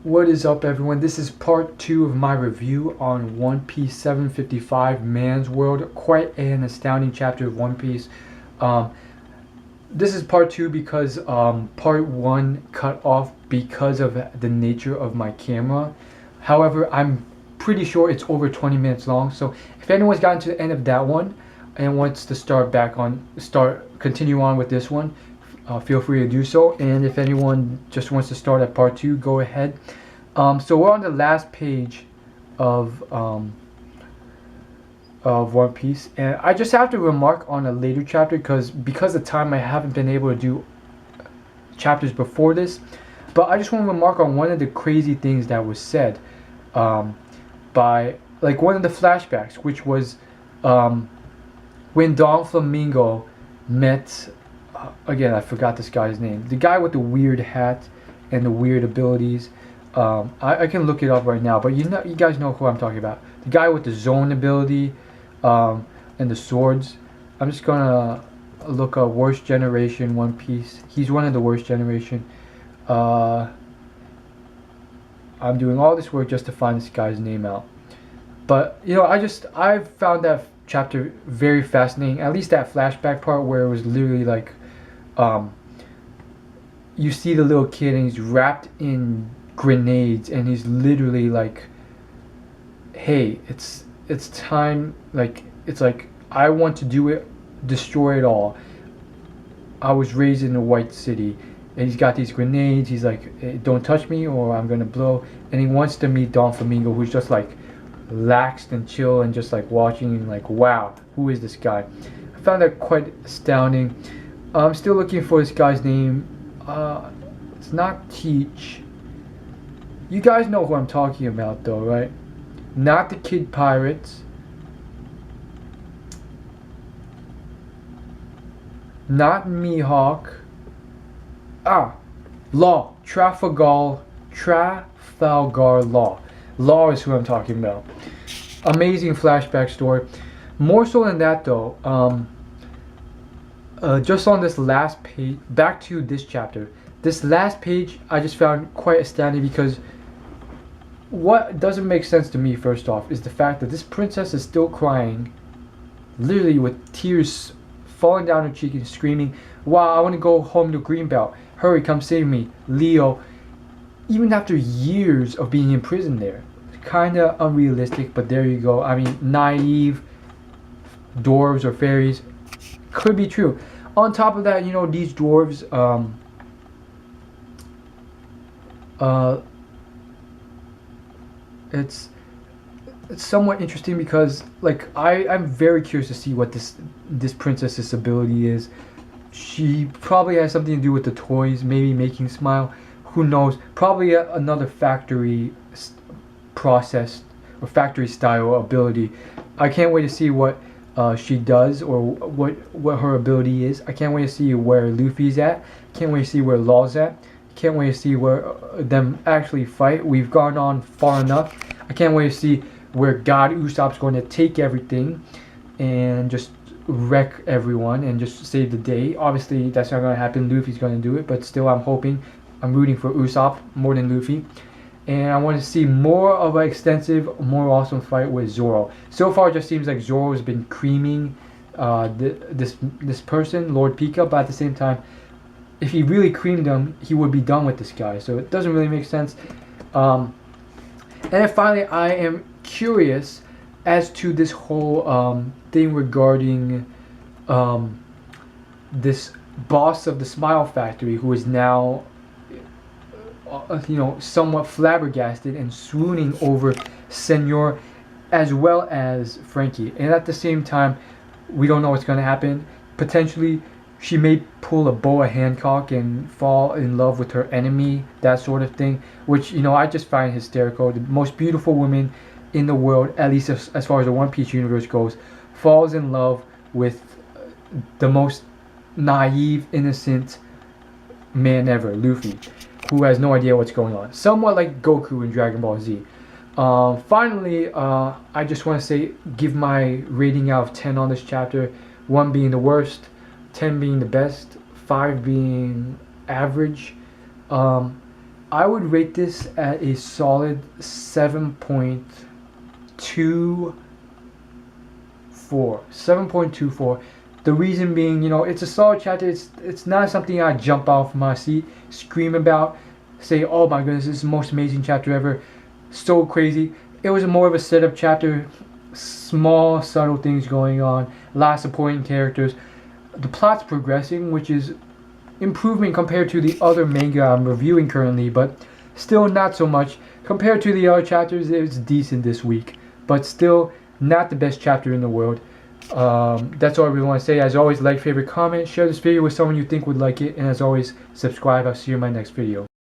What is up, everyone? This is part 2 of my review on One Piece 755 Man's World. Quite an astounding chapter of One Piece. Um, this is part 2 because part 1 cut off because of the nature of my camera. However, I'm pretty sure it's over 20 minutes long. So if anyone's gotten to the end of that one and wants to continue on with this one, feel free to do so. And if anyone just wants to start at part 2, go ahead. So we're on the last page of One Piece, and I just have to remark on a later chapter because of time I haven't been able to do chapters before this. But I just want to remark on one of the crazy things that was said by one of the flashbacks, which was when Don Flamingo met. Again, I forgot this guy's name. The guy with the weird hat and the weird abilities. I can look it up right now, but you guys know who I'm talking about. The guy with the zone ability and the swords. I'm just gonna look up worst generation One Piece. He's one of the worst generation. I'm doing all this work just to find this guy's name out. But I found that chapter very fascinating. At least that flashback part where it was literally like. You see the little kid and he's wrapped in grenades and he's literally like, hey, it's time, it's like I want to do it, destroy it all. I was raised in a white city, and he's got these grenades. He's like, hey, don't touch me or I'm gonna blow. And he wants to meet Don Flamingo, who's just like relaxed and chill and just like watching and like, wow, who is this guy? I found that quite astounding. I'm still looking for this guy's name. It's not Teach. You guys know who I'm talking about, though, right? Not the Kid Pirates. Not Mihawk. Law. Trafalgar Law. Law is who I'm talking about. Amazing flashback story. More so than that, though. Just on this last page, back to this chapter. This last page I just found quite astounding because what doesn't make sense to me, first off, is the fact that this princess is still crying, literally with tears falling down her cheek and screaming, wow, I want to go home to Greenbelt. Hurry, come save me. Leo. Even after years of being imprisoned there. Kinda unrealistic, but there you go. I mean, naive dwarves or fairies. Could be true. On top of that, these dwarves, it's somewhat interesting because, I'm very curious to see what this princess's ability is. She probably has something to do with the toys, maybe making smile. Who knows? Probably another factory process or factory style ability. I can't wait to see what she does or what her ability is. I can't wait to see where Luffy's at. Can't wait to see where Law's at. Can't wait to see where them actually fight. We've gone on far enough. I can't wait to see where God Usopp's going to take everything and just wreck everyone and just save the day. Obviously that's not going to happen. Luffy's going to do it, but still I'm rooting for Usopp more than Luffy. And I want to see more of an extensive, more awesome fight with Zoro. So far, it just seems like Zoro has been creaming this person, Lord Pika. But at the same time, if he really creamed him, he would be done with this guy. So it doesn't really make sense. And then finally, I am curious as to this whole thing regarding this boss of the Smile Factory, who is now somewhat flabbergasted and swooning over Senor as well as Frankie. And at the same time, we don't know what's going to happen. Potentially, she may pull a Boa Hancock and fall in love with her enemy, that sort of thing, which, I just find hysterical. The most beautiful woman in the world, at least as far as the One Piece universe goes, falls in love with the most naive, innocent man ever, Luffy, who has no idea what's going on. Somewhat like Goku in Dragon Ball Z. Finally, I just want to say, give my rating out of 10 on this chapter. 1 being the worst, 10 being the best, 5 being average. I would rate this at a solid 7.24. 7.24. The reason being, it's a solid chapter. It's not something I jump off my seat, scream about, say, oh my goodness, this is the most amazing chapter ever, so crazy. It was more of a setup chapter, small, subtle things going on, a lot of supporting characters. The plot's progressing, which is improvement compared to the other manga I'm reviewing currently, but still not so much. Compared to the other chapters, it's decent this week, but still not the best chapter in the world. That's all I really want to say. As always, like, favorite, comment, share this video with someone you think would like it, and as always, subscribe. I'll see you in my next video.